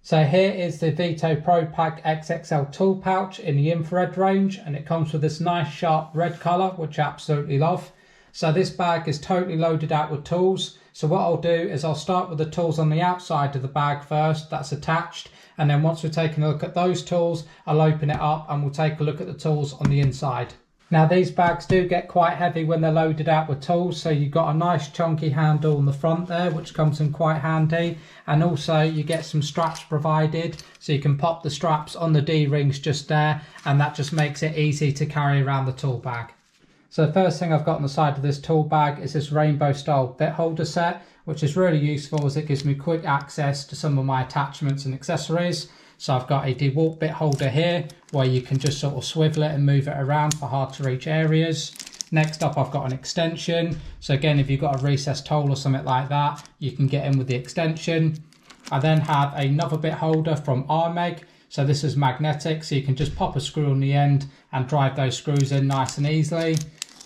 So here is the Veto Pro Pack XXL tool pouch in the infrared range, and it comes with this nice sharp red colour, which I absolutely love. So this bag is totally loaded out with tools. So what I'll do is I'll start with the tools on the outside of the bag first, that's attached, and then once we've taken a look at those tools, I'll open it up and we'll take a look at the tools on the inside. Now these bags do get quite heavy when they're loaded out with tools, so you've got a nice chunky handle on the front there which comes in quite handy, and also you get some straps provided so you can pop the straps on the D-rings just there, and that just makes it easy to carry around the tool bag. So the first thing I've got on the side of this tool bag is this rainbow style bit holder set, which is really useful as it gives me quick access to some of my attachments and accessories. So I've got a DeWalt bit holder here where you can just sort of swivel it and move it around for hard to reach areas. Next up I've got an extension. So again, if you've got a recessed hole or something like that, you can get in with the extension. I then have another bit holder from Armeg. So this is magnetic, so you can just pop a screw on the end and drive those screws in nice and easily.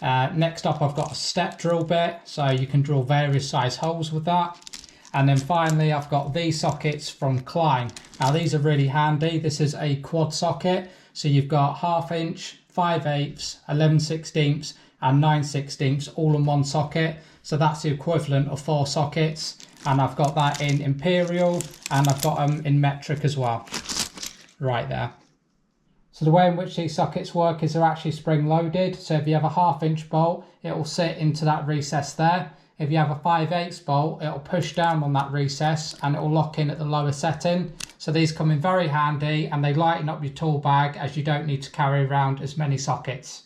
Next up I've got a step drill bit, so you can drill various size holes with that. And then finally I've got these sockets from Klein. Now these are really handy. This is a quad socket, so you've got 1/2 inch, 5/8, 11/16 and 9/16 all in one socket. So that's the equivalent of 4 sockets. And I've got that in Imperial and I've got them in metric as well, right there. So the way in which these sockets work is they're actually spring loaded. So if you have a 1/2 inch bolt, it will sit into that recess there. If you have a 5/8 bolt, it'll push down on that recess and it will lock in at the lower setting. So these come in very handy and they lighten up your tool bag as you don't need to carry around as many sockets.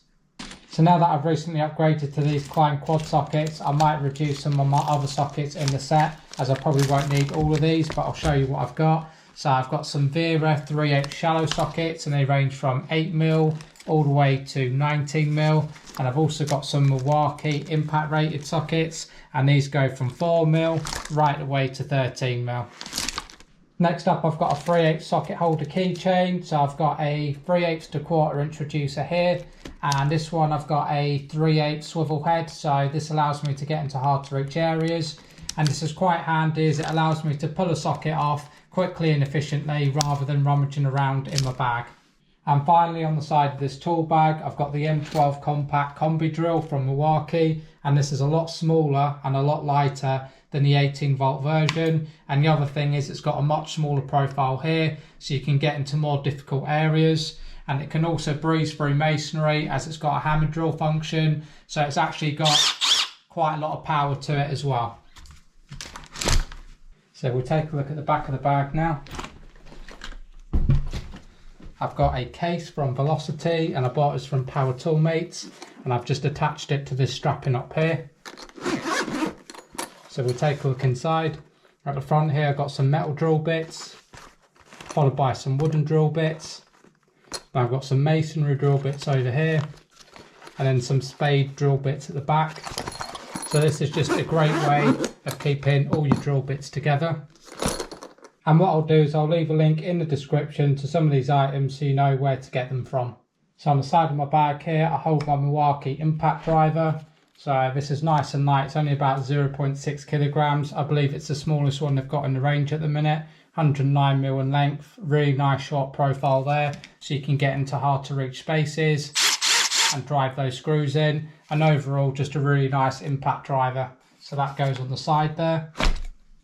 So now that I've recently upgraded to these Klein quad sockets, I might reduce some of my other sockets in the set as I probably won't need all of these, but I'll show you what I've got. So I've got some Vera 3/8 shallow sockets and they range from 8mm all the way to 19mm. And I've also got some Milwaukee impact rated sockets and these go from 4mm right away to 13mm. Next up I've got a 3/8 socket holder keychain. So I've got a 3/8 to 1/4 inch reducer here, and this one I've got a 3/8 swivel head, so this allows me to get into hard to reach areas. And this is quite handy as it allows me to pull a socket off quickly and efficiently rather than rummaging around in my bag. And finally on the side of this tool bag I've got the M12 compact combi drill from Milwaukee, and this is a lot smaller and a lot lighter than the 18-volt version. And the other thing is it's got a much smaller profile here so you can get into more difficult areas, and it can also breeze through masonry as it's got a hammer drill function, so it's actually got quite a lot of power to it as well. So we'll take a look at the back of the bag now. I've got a case from Velocity and I bought this from Power Toolmates, and I've just attached it to this strapping up here. So we'll take a look inside. At the front here I've got some metal drill bits, followed by some wooden drill bits. Then I've got some masonry drill bits over here, and then some spade drill bits at the back. So this is just a great way of keeping all your drill bits together. And what I'll do is I'll leave a link in the description to some of these items so you know where to get them from. So on the side of my bag here I hold my Milwaukee impact driver. So this is nice and light, it's only about 0.6 kilograms. I believe it's the smallest one they've got in the range at the minute. 109mm in length, really nice short profile there so you can get into hard to reach spaces and drive those screws in. And overall just a really nice impact driver. So that goes on the side there.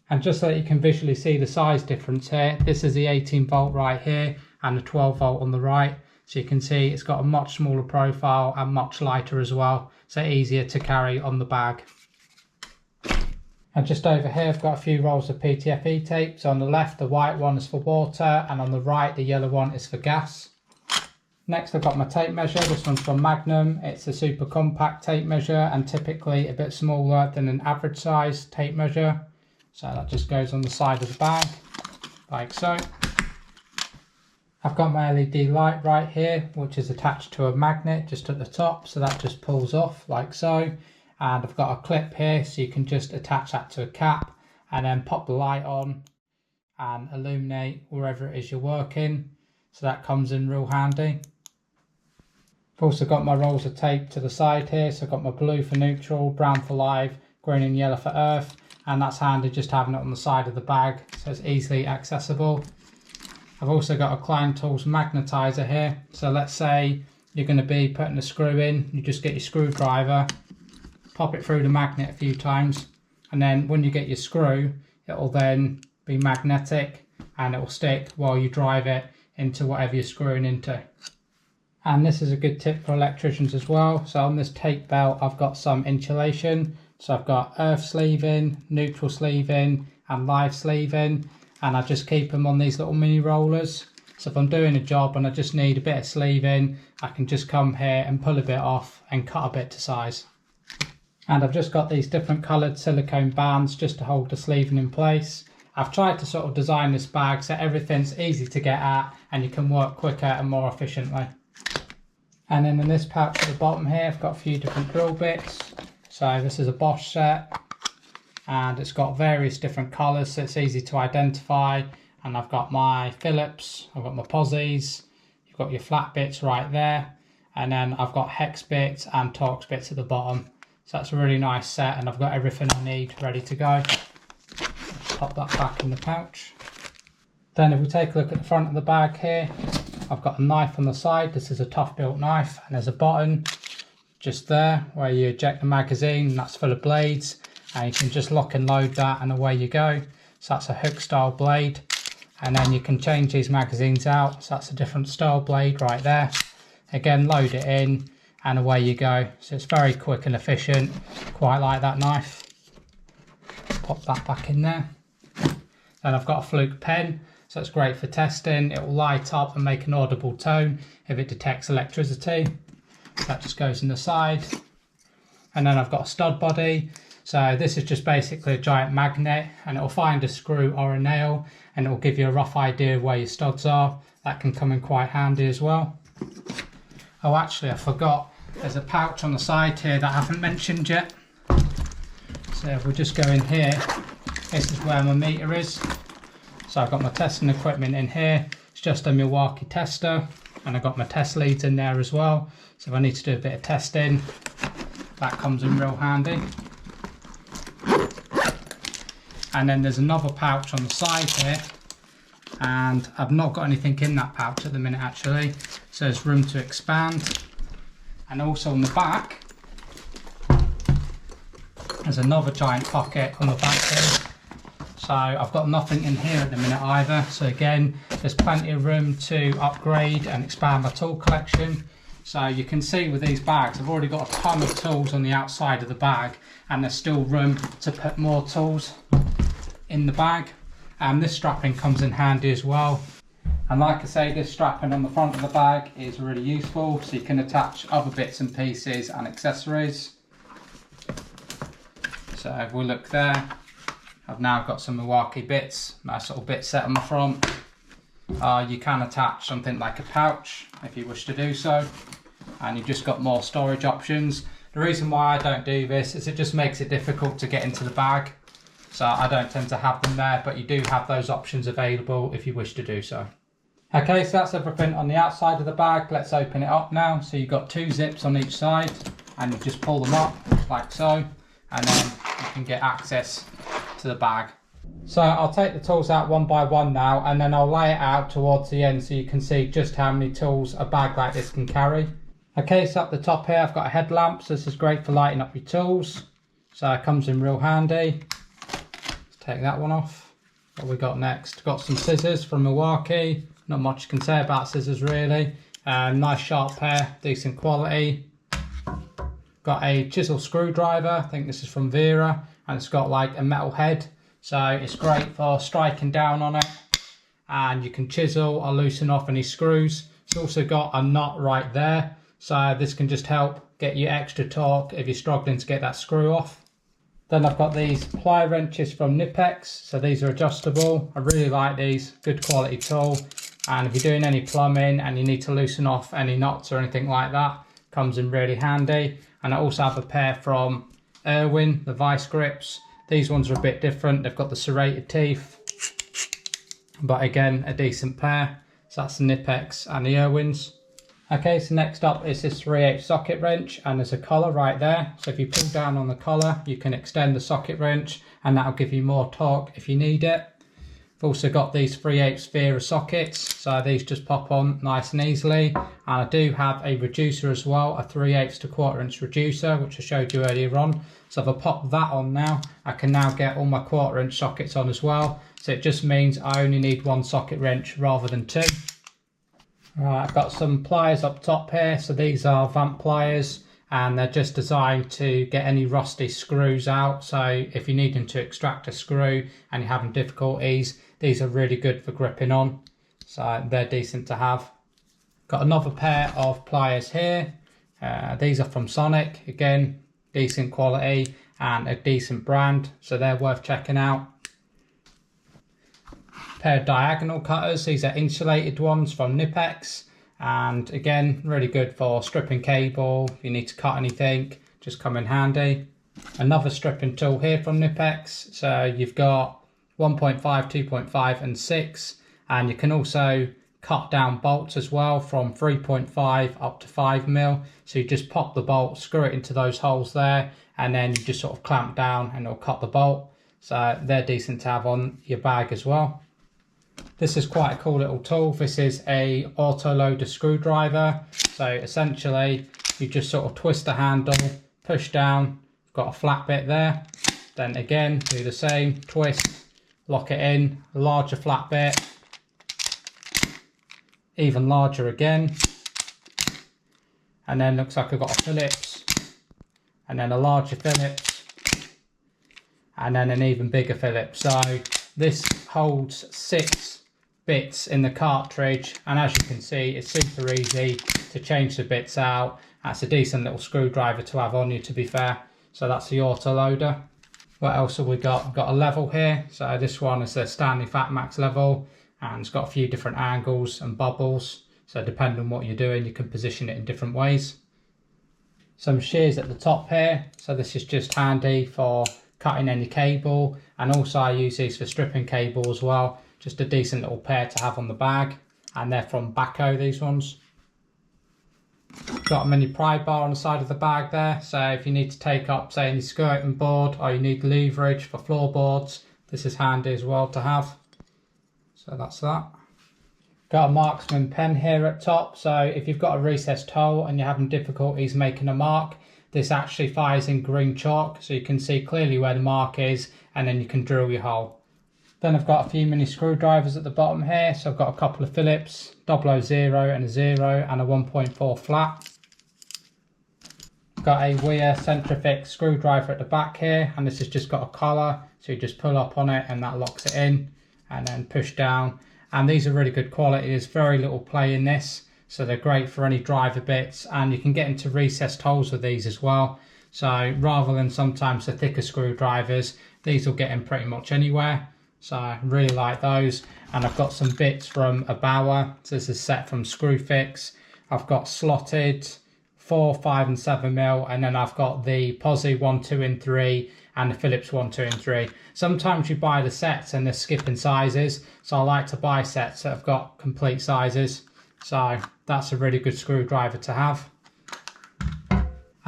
And just so that you can visually see the size difference here, this is the 18-volt right here and the 12-volt on the right. So you can see it's got a much smaller profile and much lighter as well, so easier to carry on the bag. And just over here I've got a few rolls of PTFE tape. So on the left the white one is for water, and on the right the yellow one is for gas. Next I've got my tape measure. This one's from Magnum. It's a super compact tape measure and typically a bit smaller than an average size tape measure. So that just goes on the side of the bag, like so. I've got my LED light right here, which is attached to a magnet just at the top, so that just pulls off like so. And I've got a clip here, so you can just attach that to a cap and then pop the light on and illuminate wherever it is you're working. So that comes in real handy. I've also got my rolls of tape to the side here, so I've got my blue for neutral, brown for live, green and yellow for earth. And that's handy just having it on the side of the bag so it's easily accessible. I've also got a Klein Tools magnetizer here. So let's say you're going to be putting a screw in, you just get your screwdriver, pop it through the magnet a few times, and then when you get your screw, it will then be magnetic and it will stick while you drive it into whatever you're screwing into. And this is a good tip for electricians as well. So on this tape belt, I've got some insulation. So I've got earth sleeving, neutral sleeving, and live sleeving, and I just keep them on these little mini rollers. So if I'm doing a job and I just need a bit of sleeving, I can just come here and pull a bit off and cut a bit to size. And I've just got these different coloured silicone bands just to hold the sleeving in place. I've tried to sort of design this bag so everything's easy to get at and you can work quicker and more efficiently. And then in this pouch at the bottom here, I've got a few different drill bits. So this is a Bosch set, and it's got various different colours so it's easy to identify. And I've got my Phillips, I've got my Posies, you've got your flat bits right there, and then I've got hex bits and Torx bits at the bottom. So that's a really nice set, and I've got everything I need ready to go. Let's pop that back in the pouch. Then if we take a look at the front of the bag here, I've got a knife on the side. This is a tough built knife, and there's a button just there where you eject the magazine, and that's full of blades, and you can just lock and load that and away you go. So that's a hook style blade, and then you can change these magazines out. So that's a different style blade right there. Again, load it in and away you go. So it's very quick and efficient, quite like that knife. Pop that back in there. Then I've got a fluke pen, so it's great for testing. It will light up and make an audible tone if it detects electricity. That just goes in the side. And then I've got a stud body. So this is just basically a giant magnet, and it will find a screw or a nail, and it will give you a rough idea of where your studs are. That can come in quite handy as well. Oh, actually I forgot, there's a pouch on the side here that I haven't mentioned yet. So if we just go in here, this is where my meter is. So I've got my testing equipment in here. It's just a Milwaukee tester, and I've got my test leads in there as well. So if I need to do a bit of testing, that comes in real handy. And then there's another pouch on the side here, and I've not got anything in that pouch at the minute actually, so there's room to expand. And also on the back, there's another giant pocket on the back here. So I've got nothing in here at the minute either. So again, there's plenty of room to upgrade and expand my tool collection. So you can see with these bags, I've already got a ton of tools on the outside of the bag, and there's still room to put more tools in the bag. And this strapping comes in handy as well. And like I say, this strapping on the front of the bag is really useful, so you can attach other bits and pieces and accessories. So if we look there, I've now got some Milwaukee bits, nice little bit set on the front. You can attach something like a pouch if you wish to do so, and you've just got more storage options. The reason why I don't do this is it just makes it difficult to get into the bag, so I don't tend to have them there, but you do have those options available if you wish to do so. Okay, so that's everything on the outside of the bag. Let's open it up now. So you've got two zips on each side, and you just pull them up like so, and then you can get access to the bag. So I'll take the tools out one by one now, and then I'll lay it out towards the end so you can see just how many tools a bag like this can carry. Okay, so up the top here I've got a headlamp, so this is great for lighting up your tools. So it comes in real handy. Let's take that one off. What have we got next? Got some scissors from Milwaukee. Not much you can say about scissors really. Nice sharp pair, decent quality. Got a chisel screwdriver, I think this is from Vera, and it's got like a metal head. So it's great for striking down on it, and you can chisel or loosen off any screws. It's also got a nut right there, so this can just help get you extra torque if you're struggling to get that screw off. Then I've got these ply wrenches from Nipex, so these are adjustable. I really like these, good quality tool. And if you're doing any plumbing and you need to loosen off any knots or anything like that, comes in really handy. And I also have a pair from Irwin, the vice grips. These ones are a bit different, they've got the serrated teeth, but again, a decent pair. So that's the Nipex and the Irwins. Okay, so next up is this 3/8 socket wrench, and there's a collar right there. So if you pull down on the collar, you can extend the socket wrench, and that'll give you more torque if you need it. I've also got these 3/8 Vera sockets, so these just pop on nice and easily. And I do have a reducer as well, a 3/8 to 1/4 inch reducer, which I showed you earlier on. So if I pop that on now, I can now get all my 1/4 inch sockets on as well. So it just means I only need one socket wrench rather than two. Right, I've got some pliers up top here. So these are vamp pliers, and they're just designed to get any rusty screws out. So if you're needing to extract a screw and you're having difficulties, these are really good for gripping on. So they're decent to have. Got another pair of pliers here. These are from Sonic. Again, decent quality and a decent brand, so they're worth checking out. Pair of diagonal cutters. These are insulated ones from Nipex. And again, really good for stripping cable. If you need to cut anything, just come in handy. Another stripping tool here from Nipex. So you've got 1.5, 2.5 and 6. And you can also cut down bolts as well from 3.5 up to 5mm. So you just pop the bolt, screw it into those holes there, and then you just sort of clamp down and it'll cut the bolt. So they're decent to have on your bag as well. This is quite a cool little tool. This is a auto loader screwdriver. So essentially you just sort of twist the handle, push down, got a flat bit there. Then again, do the same, twist, lock it in, a larger flat bit, even larger again. And then looks like I've got a Phillips, and then a larger Phillips, and then an even bigger Phillips. So this holds 6 bits in the cartridge, and as you can see, it's super easy to change the bits out. That's a decent little screwdriver to have on you, to be fair. So that's the auto loader. What else have we got? We've got a level here. So this one is the Stanley Fatmax level, and it's got a few different angles and bubbles. So depending on what you're doing, you can position it in different ways. Some shears at the top here. So this is just handy for cutting any cable, and also I use these for stripping cable as well. Just a decent little pair to have on the bag, and they're from Baco, these ones. Got a mini pry bar on the side of the bag there, so if you need to take up, say, any skirting board, or you need leverage for floorboards, this is handy as well to have. So that's that. Got a marksman pen here at top, so if you've got a recessed hole and you're having difficulties making a mark, this actually fires in green chalk, so you can see clearly where the mark is, and then you can drill your hole. Then I've got a few mini screwdrivers at the bottom here. So I've got a couple of Phillips, 000 and a 0 and a 1.4 flat. Got a Weir Centrifix screwdriver at the back here, and this has just got a collar. So you just pull up on it and that locks it in, and then push down. And these are really good quality. There's very little play in this. So they're great for any driver bits, and you can get into recessed holes with these as well. So rather than sometimes the thicker screwdrivers, these will get in pretty much anywhere. So I really like those. And I've got some bits from a Bauer. So this is set from Screwfix. I've got slotted 4, 5 and 7mm, and then I've got the Posi 1, 2 and 3 and the Phillips 1, 2 and 3. Sometimes you buy the sets and they're skipping sizes, so I like to buy sets that have got complete sizes. So that's a really good screwdriver to have.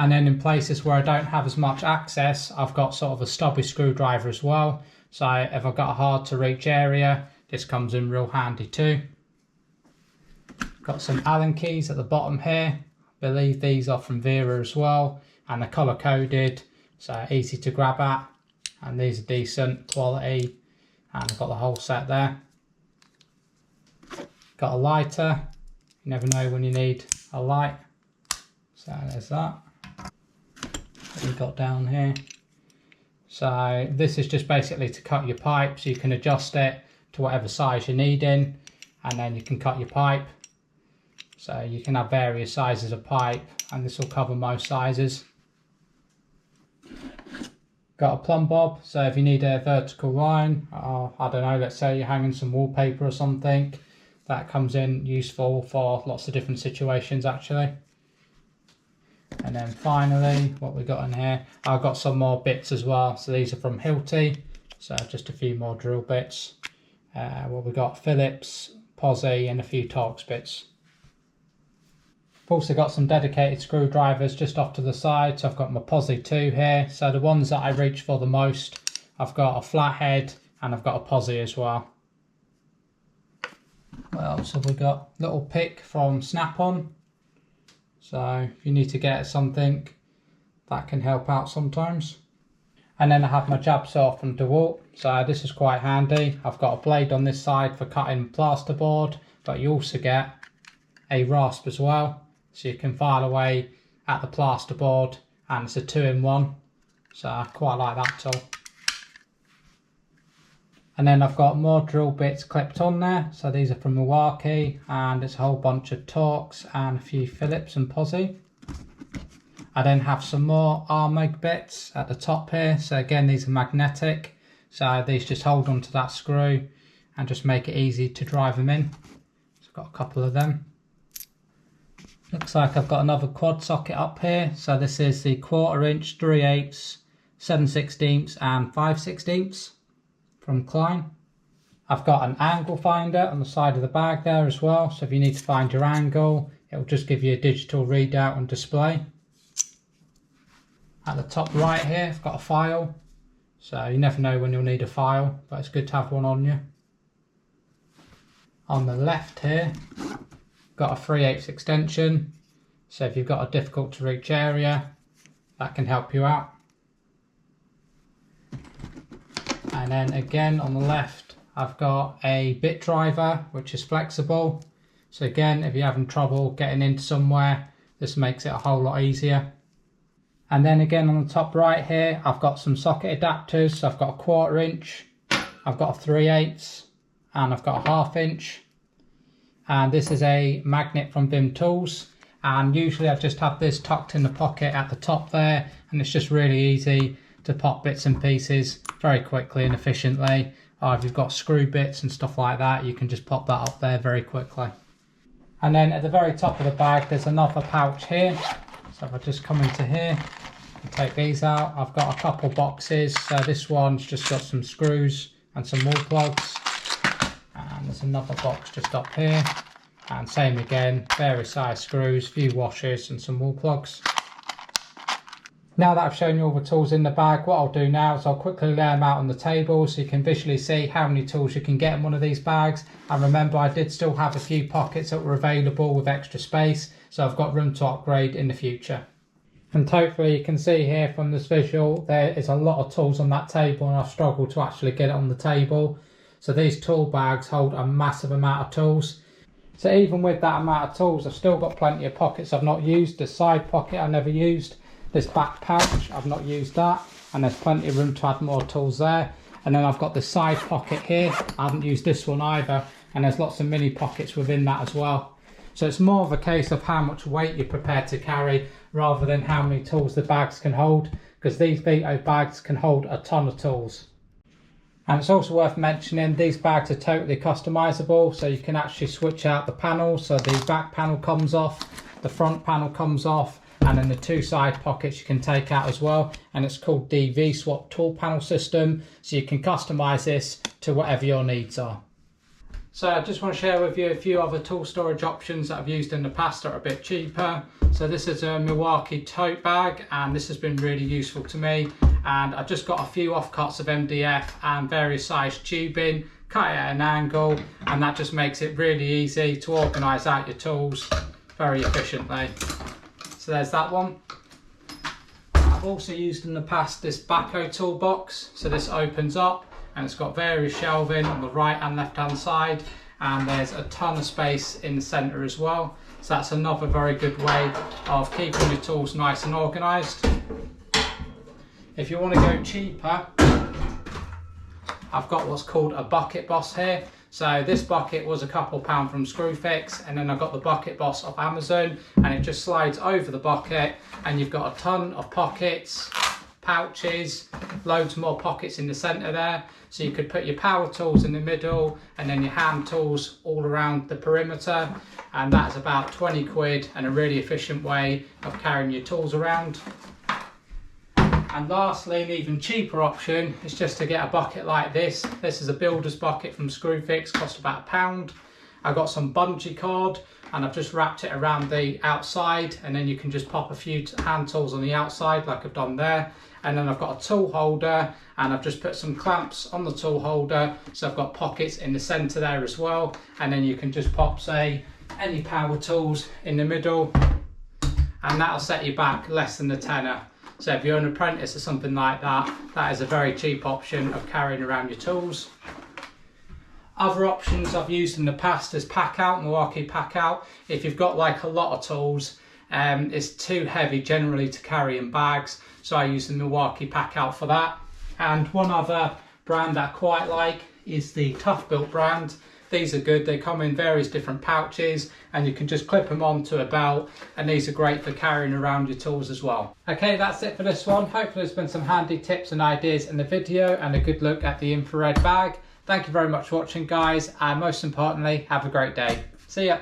And then in places where I don't have as much access, I've got sort of a stubby screwdriver as well. So if I've got a hard to reach area, this comes in real handy too. Got some Allen keys at the bottom here. I believe these are from Vera as well, and they're colour coded, so easy to grab at. And these are decent quality, and I've got the whole set there. Got a lighter. You never know when you need a light. So there's that. What we've got down here. So this is just basically to cut your pipe, so you can adjust it to whatever size you're needing, and then you can cut your pipe. So you can have various sizes of pipe, and this will cover most sizes. Got a plumb bob, so if you need a vertical line, I don't know, let's say you're hanging some wallpaper or something, that comes in useful for lots of different situations actually. And then finally, what we got in here, I've got some more bits as well. So these are from Hilti, so just a few more drill bits. What we got, Phillips, Posi and a few Torx bits. I've also got some dedicated screwdrivers just off to the side. So I've got my Posi 2 here. So the ones that I reach for the most, I've got a flathead and I've got a Posi as well. helps if we got little pick from Snap-on. So if you need to get something, that can help out sometimes. And then I have my jab saw from DeWalt. So this is quite handy. I've got a blade on this side for cutting plasterboard, but you also get a rasp as well. So you can file away at the plasterboard, and it's a 2-in-1. So I quite like that tool. And then I've got more drill bits clipped on there. So these are from Milwaukee, and it's a whole bunch of Torx and a few Phillips and Posse. I then have some more Armag bits at the top here. So again, these are magnetic. So these just hold onto that screw and just make it easy to drive them in. So I've got a couple of them. Looks like I've got another quad socket up here. So this is the 1/4 inch, 3/8, 7/16 and 5/16 from Klein. I've got an angle finder on the side of the bag there as well. So if you need to find your angle, it will just give you a digital readout on display. At the top right here, I've got a file. So you never know when you'll need a file, but it's good to have one on you. On the left here, got a 3/8 extension. So if you've got a difficult to reach area, that can help you out. And then again on the left, I've got a bit driver, which is flexible. So again, if you're having trouble getting into somewhere, this makes it a whole lot easier. And then again on the top right here, I've got some socket adapters. So I've got a 1/4 inch, I've got a 3/8, and I've got a 1/2 inch. And this is a magnet from Vim Tools. And usually I just have this tucked in the pocket at the top there, and it's just really easy to pop bits and pieces very quickly and efficiently. Or if you've got screw bits and stuff like that, you can just pop that up there very quickly. And then at the very top of the bag, there's another pouch here. So if I just come into here and take these out, I've got a couple boxes. So this one's just got some screws and some wall plugs. And there's another box just up here. And same again, various size screws, few washers and some wall plugs. Now that I've shown you all the tools in the bag, what I'll do now is I'll quickly lay them out on the table so you can visually see how many tools you can get in one of these bags. And remember, I did still have a few pockets that were available with extra space, so I've got room to upgrade in the future. And hopefully you can see here from this visual, there is a lot of tools on that table, and I've struggled to actually get it on the table. So these tool bags hold a massive amount of tools. So even with that amount of tools, I've still got plenty of pockets I've not used. The side pocket I never used. This back pouch, I've not used that, and there's plenty of room to add more tools there. And then I've got the side pocket here. I haven't used this one either, and there's lots of mini pockets within that as well. So it's more of a case of how much weight you're prepared to carry rather than how many tools the bags can hold, because these Veto bags can hold a ton of tools. And it's also worth mentioning, these bags are totally customizable, so you can actually switch out the panels. So the back panel comes off, the front panel comes off, and then the two side pockets you can take out as well. And it's called the V-Swap tool panel system, so you can customize this to whatever your needs are. So I just want to share with you a few other tool storage options that I've used in the past that are a bit cheaper. So this is a Milwaukee tote bag, and this has been really useful to me. And I've just got a few offcuts of MDF and various size tubing, cut it at an angle, and that just makes it really easy to organise out your tools very efficiently. So there's that one. I've also used in the past this backhoe toolbox. So this opens up and it's got various shelving on the right and left hand side, and there's a ton of space in the centre as well. So that's another very good way of keeping your tools nice and organised. If you want to go cheaper, I've got what's called a bucket boss here. So this bucket was a couple pound from Screwfix, and then I got the bucket boss off Amazon, and it just slides over the bucket, and you've got a ton of pockets, pouches, loads more pockets in the centre there. So you could put your power tools in the middle and then your hand tools all around the perimeter, and that's about 20 quid and a really efficient way of carrying your tools around. And lastly, an even cheaper option is just to get a bucket like this. This is a builder's bucket from Screwfix, cost about £1. I've got some bungee cord and I've just wrapped it around the outside, and then you can just pop a few hand tools on the outside like I've done there. And then I've got a tool holder and I've just put some clamps on the tool holder, so I've got pockets in the centre there as well. And then you can just pop, say, any power tools in the middle, and that'll set you back less than a tenner. So if you're an apprentice or something like that, that is a very cheap option of carrying around your tools. Other options I've used in the past is pack out, Milwaukee pack out. If you've got like a lot of tools, it's too heavy generally to carry in bags, so I use the Milwaukee pack out for that. And one other brand that I quite like is the Tough Built brand. These are good, they come in various different pouches and you can just clip them onto a belt, and these are great for carrying around your tools as well. Okay, that's it for this one. Hopefully there's been some handy tips and ideas in the video and a good look at the infrared bag. Thank you very much for watching, guys, and most importantly, have a great day. See ya.